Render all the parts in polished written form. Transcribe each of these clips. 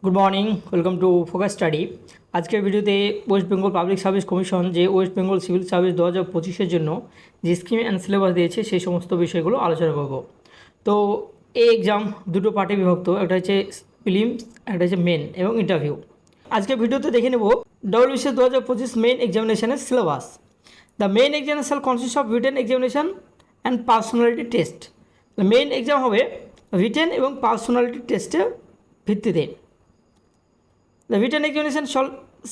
Good morning, welcome to focus study. আজকের ভিডিওতে West Bengal public service commission যে West Bengal civil service 2025-এর জন্য যে স্কিম অ্যান্ড সিলেবাস দিয়েছে সেই সমস্ত বিষয়গুলো আলোচনা করব। তো এই এক্সাম দুটো পার্টে বিভক্ত, একটা হচ্ছে প্রিলিমস, একটা হচ্ছে মেন এবং ইন্টারভিউ। আজকের ভিডিওতে দেখে নেব ডব্লিউবিসিএস 2025 মেন এক্সামিনেশনের syllabus. The main examination consist of written examination and personality test. Main exam হবে রিটেন এবং পার্সোনালিটি টেস্টের ভিত্তিতে। The written examination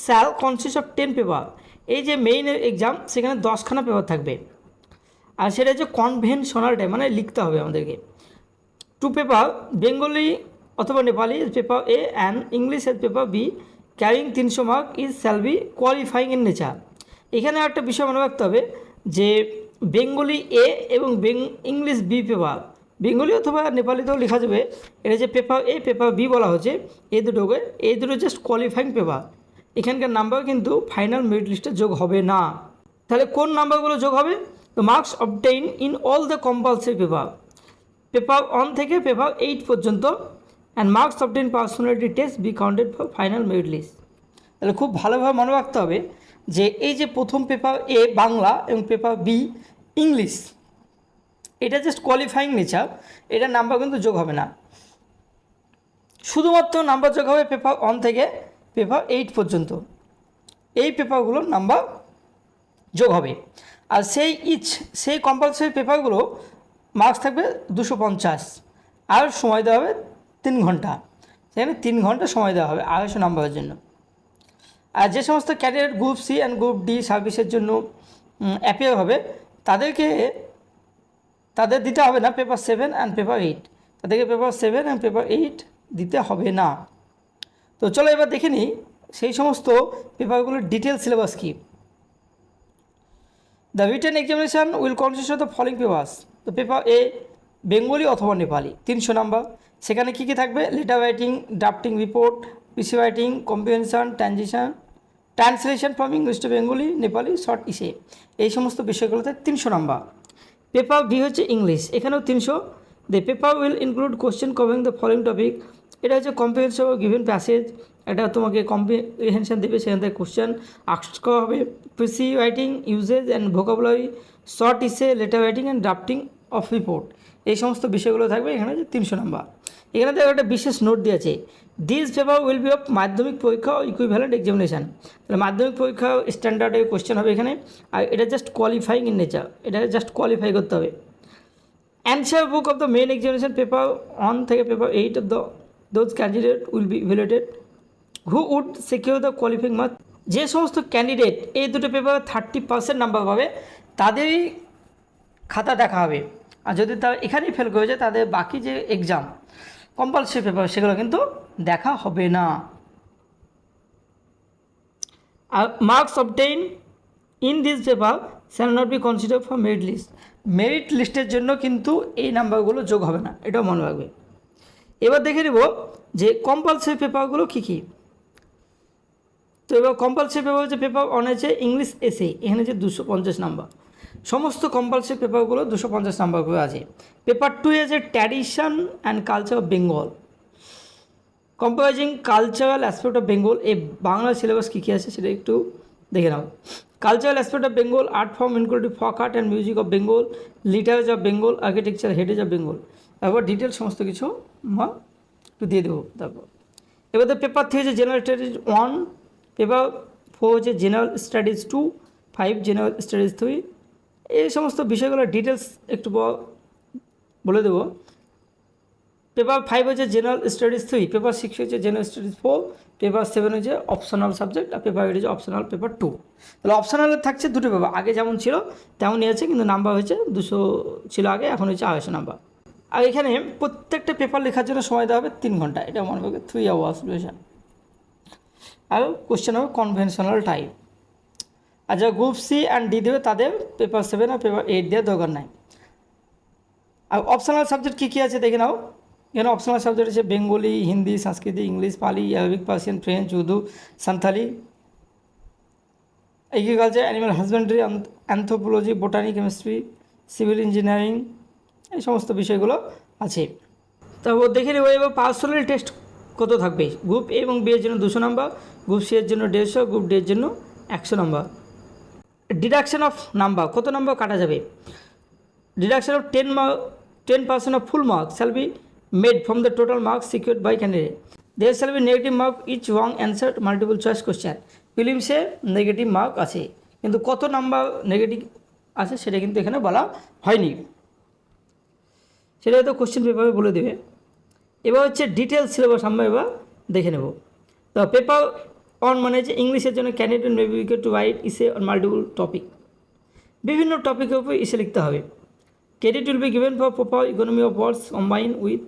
shall consist of 10 paper. এই যে মেইন এক্সাম সেখানে 10খানা পেপার থাকবে, আর সেটা হচ্ছে কনভেনশনাল টাইপ, মানে লিখতে হবে আমাদেরকে। 2 পেপার বেঙ্গলি অথবা Nepali paper A and English এর paper B carrying 300 mark is shall be qualifying in nature. এখানে একটা বিষয় মনে রাখতে হবে যে বেঙ্গলি এ এবং ইংলিশ বি পেপার, বেঙ্গলি অথবা নেপালিতেও লেখা যাবে, এটা যে পেপার এ পেপার বি বলা হচ্ছে, এই দুটো জাস্ট কোয়ালিফাইং পেপার। এখানকার নাম্বার কিন্তু ফাইনাল মেরিট লিস্টে যোগ হবে না। তাহলে কোন নাম্বারগুলো যোগ হবে? তো marks obtain in all the compulsory paper, paper 1 থেকে পেপার 8 পর্যন্ত, and marks obtain personality test be counted for final merit list. তাহলে খুব ভালোভাবে মনে রাখতে হবে যে এই যে প্রথম পেপার এ বাংলা এবং পেপার বি ইংলিশ, এটা জাস্ট কোয়ালিফাইং নেচার, এটার নাম্বার কিন্তু যোগ হবে না। শুধুমাত্র নাম্বার যোগ হবে পেপার 1 থেকে পেপার 8 পর্যন্ত, এই পেপারগুলোর নাম্বার যোগ হবে। আর সেই কম্পালসারি পেপারগুলো মার্কস থাকবে 250, আর সময় দেওয়া হবে 3 ঘন্টা। সেখানে 3 ঘন্টা সময় দেওয়া হবে 250 নাম্বারের জন্য। আর যে সমস্ত candidate group C and group D সার্ভিসের জন্য অ্যাপিয়ার হবে তাদের দিতে হবে না পেপার 7 অ্যান্ড পেপার 8, তাদেরকে পেপার 7 অ্যান্ড পেপার 8 দিতে হবে না। তো চলো এবার দেখে নিই সেই সমস্ত পেপারগুলোর ডিটেল সিলেবাস কী। The written examination will consist of the following papers. তো পেপার এ বেঙ্গলি অথবা নেপালি 300 নাম্বার, সেখানে কী কী থাকবে? Letter writing, drafting report, precis writing, comprehension, translation from English to Bengali, Nepali, short essay, এই সমস্ত বিষয়গুলোতে 300 নাম্বার। পেপার বি হচ্ছে ইংলিশ, এখানেও 300। The paper will include question covering the following topic. এটা হচ্ছে কম্প্রিহেনশন গিভেন প্যাসেজ, এটা তোমাকে কম্প্রিহেনশন দেবে, সেখান থেকে কোশ্চেন আস্ক করা হবে। Precis writing, usage and vocabulary, short essay, letter writing and drafting of report, এই সমস্ত বিষয়গুলো থাকবে। এখানে যে 300 নাম্বার। এখানে দেখো একটা বিশেষ নোট দিয়েছে, this paper will be of মাধ্যমিক পরীক্ষা ও ইকুইভ্যালেন্ট এক্সামিনেশান। তাহলে মাধ্যমিক পরীক্ষা স্ট্যান্ডার্ডের কোশ্চেন হবে এখানে, আর এটা জাস্ট কোয়ালিফাইং ইন নেচার, এটা জাস্ট কোয়ালিফাই করতে হবে। Answer book of the main examination paper 1 থেকে paper 8 of those candidate will be evaluated who would secure the qualifying mark. যে সমস্ত ক্যান্ডিডেট এই দুটো পেপারে 30% নাম্বার পাবে তাদেরই খাতা দেখা হবে, আর যদি তারা এখানেই ফেল করে যায় তাদের বাকি যে এক্সাম কম্পালসারি পেপার সেগুলো কিন্তু দেখা হবে না। আর marks obtain in this paper shall not be consider for merit list. Merit লিস্টের জন্য কিন্তু এই নাম্বারগুলো যোগ হবে না, এটাও মনে রাখবে। এবার দেখে নেব যে কম্পালসারি পেপারগুলো কী কী। তো এবার কম্পালসারি পেপার হচ্ছে পেপার 1 আছে ইংলিশ এসে, এখানে যে 250 নাম্বার, সমস্ত কম্পালসারি পেপারগুলো 250 নাম্বার করে আছে। পেপার 2 আছে tradition and culture of Bengal, comprising cultural aspect of Bengal. এই বাংলা সিলেবাস কী কী আছে সেটা একটু দেখে নাও। Cultural aspect of Bengal, art form including folk art and music of Bengal, literature of Bengal, architecture, heritage of Bengal. তারপর ডিটেল সমস্ত কিছু একটু দিয়ে দেবো। তারপর এবার তো পেপার 3 হচ্ছে জেনারেল স্টাডিজ 1, পেপার 4 হচ্ছে জেনারেল স্টাডিজ 2, 5 জেনারেল স্টাডিজ 3, এই সমস্ত বিষয়গুলোর ডিটেলস একটু বলে দেবো। পেপার 5 হচ্ছে জেনারেল স্টাডিজ 3, পেপার 6 হচ্ছে জেনারেল স্টাডিজ 4, পেপার 7 হচ্ছে অপশনাল সাবজেক্ট, আর পেপার 8 হচ্ছে অপশনাল পেপার 2। তাহলে অপশনালে থাকছে দুটো পেপার, আগে যেমন ছিল তেমনই আছে, কিন্তু নাম্বার হচ্ছে 200 ছিল আগে, এখন হচ্ছে 250 নাম্বার। আর এখানে প্রত্যেকটা পেপার লেখার জন্য সময় দেওয়া হবে 3 ঘন্টা, এটা মনে হবে 3 আওয়ার্স ডিউরেশন। আর কোশ্চেন হবে কনভেনশনাল টাইপ। আর যারা গ্রুপ সি অ্যান্ড ডি দেবে তাদের পেপার 7 আর পেপার 8 দেওয়ার দরকার নাই। আর অপশনাল সাবজেক্ট কী কী আছে দেখে নাও। এখানে অপশনাল সাবজেক্ট আছে বেঙ্গলি, হিন্দি, সংস্কৃত, ইংলিশ, পালি, Arabic, Persian, French, Urdu, Santhali, agriculture, animal husbandry, anthropology, botany, chemistry, civil engineering, এই সমস্ত বিষয়গুলো আছে। তারপর দেখে নেব এবার পার্সোনাল টেস্ট কত থাকবে? গ্রুপ এ এবং বি এর জন্য 200 নাম্বার, গ্রুপ সি এর জন্য 150, গ্রুপ ডি এর জন্য 100 নাম্বার। ডিডাকশন অফ নাম্বার, কত নাম্বার কাটা যাবে? Deduction of 10% of full marks shall be made from the total marks secured by candidate. There shall be negative mark each wrong answer multiple choice question. প্রিলিমসে negative mark আছে, কিন্তু কত number negative আছে সেটা কিন্তু এখানে বলা হয়নি, সেটা হয়তো কোশ্চেন পেপারে বলে দেবে। এবার হচ্ছে ডিটেলস সিলেবাস আমরা এবার দেখে নেব। তো পেপার অন মানে হচ্ছে ইংলিশের জন্য candidate may be to write essay on multiple topic, বিভিন্ন টপিকের উপর ইসে লিখতে হবে। Credit will be given for proper economy of words combined with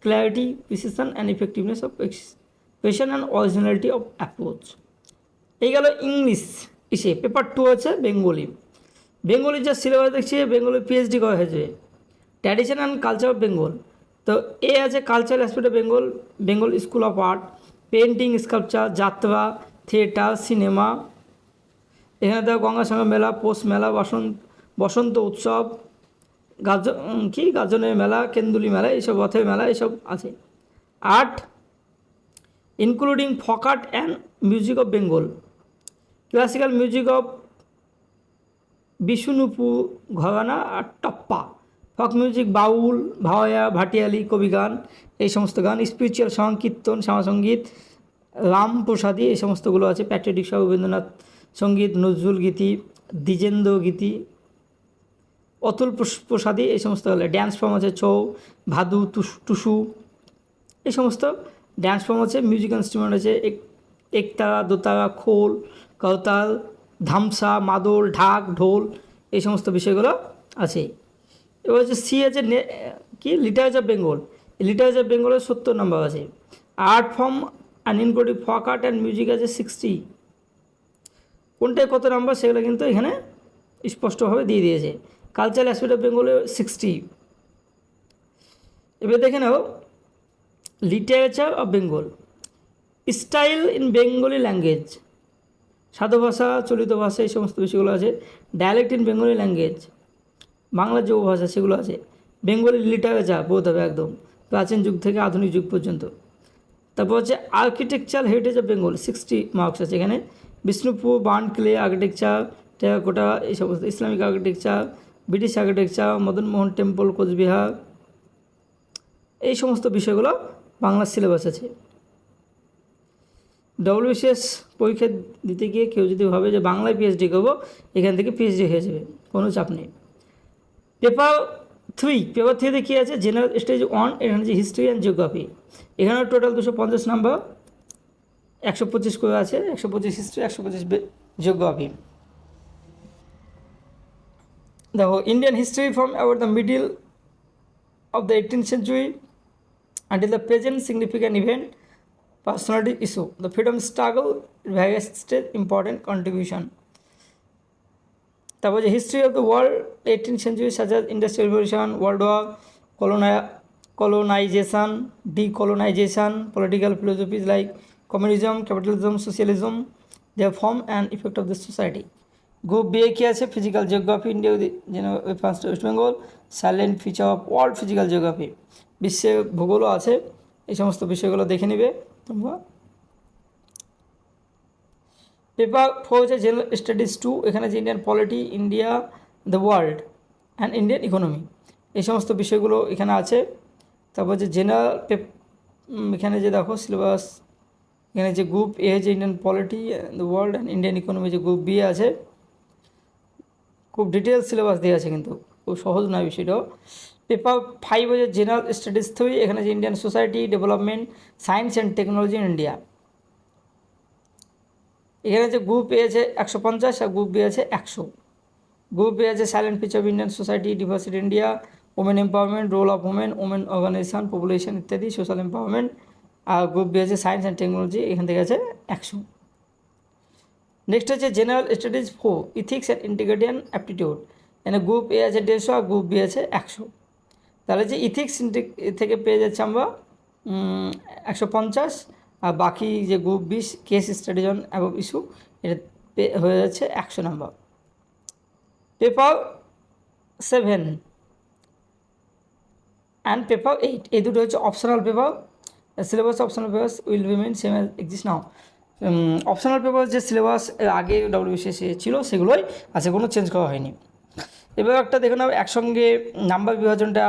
clarity, precision and effectiveness of expression and originality of approach. এই গেল ইংলিশ ইসে। Paper 2 আছে বেঙ্গলি। বেঙ্গলির যা সিলেবাস দেখছি, বেঙ্গলি পিএইচডি করা হয়েছে। Tradition and culture of Bengal, তো এ আছে cultural aspect of Bengal, Bengal school of art, painting, sculpture, যাত্রা, থিয়েটার, সিনেমা। এখানে দেখো গঙ্গাসাগর মেলা, পৌষ মেলা, বসন্ত উৎসব, গাজনের মেলা, কেন্দুলি মেলা, এইসব রথের মেলা, এইসব আছে। Art including folk art and music of Bengal, classical music of Bishnupur ঘরানা আর টপ্পা, ফক মিউজিক বাউল, ভাওয়াইয়া, ভাটিয়ালি, কবিগান, এই সমস্ত গান, স্পিরিচুয়াল সং, কীর্তন, শ্যামাসঙ্গীত, রামপ্রসাদী, এই সমস্তগুলো আছে। প্যাট্রিয়টিক সং, রবীন্দ্রনাথ সঙ্গীত, নজরুল গীতি, দ্বিজেন্দ্র গীতি, অতুল প্রসাদী, এই সমস্ত হলে। ড্যান্স ফর্ম আছে ছৌ, ভাদু, টুসু, এই সমস্ত ড্যান্স ফর্ম আছে। মিউজিক ইনস্ট্রুমেন্ট আছে একতারা, দোতারা, খোল, করতাল, ধামসা, মাদল, ঢাক, ঢোল, এই সমস্ত বিষয়গুলো আছে। এবার হচ্ছে সি আছে কি লিটারেচার বেঙ্গল, লিটারেচার বেঙ্গলের 70 নম্বর আছে। Art form and including folk art and music আছে 60। কোনটায় কত নাম্বার সেগুলো কিন্তু এখানে স্পষ্টভাবে দিয়ে দিয়েছে। কালচারাল অ্যাসপেক্ট অফ বেঙ্গলে 60। এবার দেখে নাও literature of Bengal, style in Bengali language, সাধু ভাষা, চলিত ভাষা, এই সমস্ত বিষয়গুলো আছে। ডায়ালেক্ট ইন বেঙ্গলি ল্যাঙ্গুয়েজ, বাংলার যে উপভাষা সেগুলো আছে। বেঙ্গলি লিটারেচার পড়তে হবে একদম, প্রাচীন যুগ থেকে আধুনিক যুগ পর্যন্ত। তারপর হচ্ছে architecture heritage of Bengal, 60 marks আছে এখানে। Bishnupur, burn clay architecture, terracotta, এই সমস্ত। Islamic architecture, British architecture, Madanmohan temple, Coochbehar, এই সমস্ত বিষয়গুলো বাংলার সিলেবাস আছে। ডব্লিউবিসিএস পরীক্ষা দিতে গিয়ে কেউ যদি ভাবে যে বাংলায় পিএইচডি করবো, এখান থেকে পিএইচডি হয়ে যাবে, কোনো চাপ নেই। পেপার 3তে কী আছে? জেনারেল স্টেজ 1, এখানে যে হিস্ট্রি অ্যান্ড জিওগ্রাফি, এখানে টোটাল 250 নাম্বার, 125 করে আছে। 125 হিস্ট্রি, 125 জিওগ্রাফি। দেখো Indian history from about the middle of the 18th century until the present, significant event, personality, issue, the freedom struggle, various stage, important contribution. তারপর যে history of the world 18th century such as industrial revolution, world war, colonization, decolonization, political philosophies like communism, capitalism, socialism, their form and effect of the society. Group B কি আছে? Physical geography, India reference to West Bengal, salient feature of world physical geography, বিশ্বের ভূগোলও আছে। এই সমস্ত বিষয়গুলো দেখে নিবে তোমরা। পেপার 4 হচ্ছে জেনারেল স্টাডিজ 2, এখানে যে Indian polity, India, the world and Indian economy, এই সমস্ত বিষয়গুলো এখানে আছে। তারপর যে জেনারেল এখানে যে দেখো সিলেবাস, এখানে যে গ্রুপ এ যে Indian polity, the world and Indian economy, যে গ্রুপ বি আছে, খুব ডিটেলস সিলেবাস দেওয়া আছে, কিন্তু খুব সহজ নয় বিষয়টাও। পেপার 5 হচ্ছে জেনারেল স্টাডিজ 3, এখানে যে Indian society, development, science and technology in India. এখানে যে গ্রুপ এ আছে 150 আর গ্রুপ বি আছে 100। গ্রুপ বি আছে salient feature of Indian society, diversity India, women empowerment, role of women, women organisation, population ইত্যাদি, social empowerment. আর group B আছে science and technology, এখান থেকে আছে 100। নেক্সট হচ্ছে general studies 4, ethics and integrity and aptitude, এখানে group A আছে 150 আর group B আছে 100। তাহলে যে ইথিক্স থেকে পেয়ে যাচ্ছে আমরা 150, আর বাকি যে group B case studies on above issue, এটা হয়ে যাচ্ছে 100 নাম্বার। পেপার 7 অ্যান্ড পেপার 8, এই দুটো হচ্ছে optional paper. Syllabus optional papers will remain same as exist now. Optional paper যে সিলেবাস আগে ডব্লিউবিসিএস ছিল সেগুলোই আছে, কোনো চেঞ্জ করা হয়নি। এবার একটা দেখে নাও একসঙ্গে নাম্বার বিভাজনটা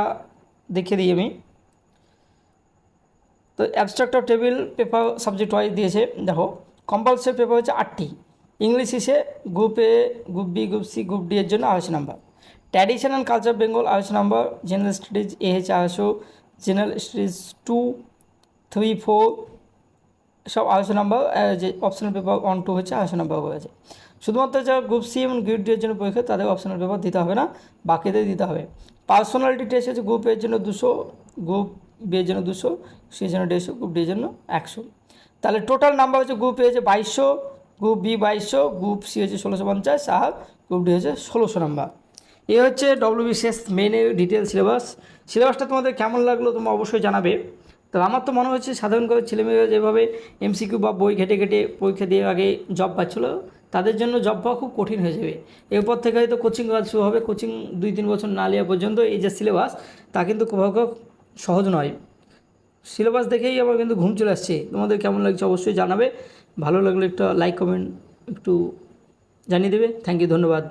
দেখিয়ে দিই আমি। তো abstract of table paper subject wise দিয়েছে, দেখো কম্পালসারি পেপার হচ্ছে 8টি। ইংলিশ হিসে group A, group B, group C, group D এর জন্য 250 number. Tradition and culture Bengal 250 number. General studies A হচ্ছে 250, জেনারেল স্টাডিজ 2, 3, 4 সব 250 নাম্বার। যে অপশনাল পেপার 1, 2 হচ্ছে 250 নাম্বার হয়েছে। শুধুমাত্র যারা গ্রুপ সি এবং গ্রুপ ডি এর জন্য পরীক্ষা তাদের অপশনাল পেপার দিতে হবে না, বাকিদের দিতে হবে। পার্সোনালিটি টেস্ট হচ্ছে গ্রুপ এর জন্য 200, গ্রুপ বি এর জন্য 200, সি এর জন্য 150, গ্রুপ ডি এর জন্য 100। তাহলে টোটাল নাম্বার হচ্ছে গ্রুপ এ হচ্ছে 2200, গ্রুপ বি 2200, গ্রুপ সি হচ্ছে 1650 আর গ্রুপ ডি হচ্ছে 1600 নাম্বার। এ হচ্ছে ডব্লিউবিসিএস মেনের ডিটেল সিলেবাস। সিলেবাসটা তোমাদের কেমন লাগলো তোমরা অবশ্যই জানাবে। তো আমার তো মনে হচ্ছে সাধারণ করে ছেলেমেয়েরা যেভাবে এমসিকিউ বা বই ঘেটে ঘেটে পরীক্ষা দিয়ে আগে জব পাচ্ছিলো, তাদের জন্য জব পাওয়া খুব কঠিন হয়ে যাবে। এরপর থেকে হয়তো কোচিং করা শুরু হবে, কোচিং 2-3 বছর না নেওয়া পর্যন্ত এই যে সিলেবাস তা কিন্তু খুব সহজ নয়। সিলেবাস দেখেই আমার কিন্তু ঘুম চলে আসছে। তোমাদের কেমন লাগছে অবশ্যই জানাবে, ভালো লাগলে একটা লাইক কমেন্ট একটু জানিয়ে দেবে। থ্যাংক ইউ, ধন্যবাদ।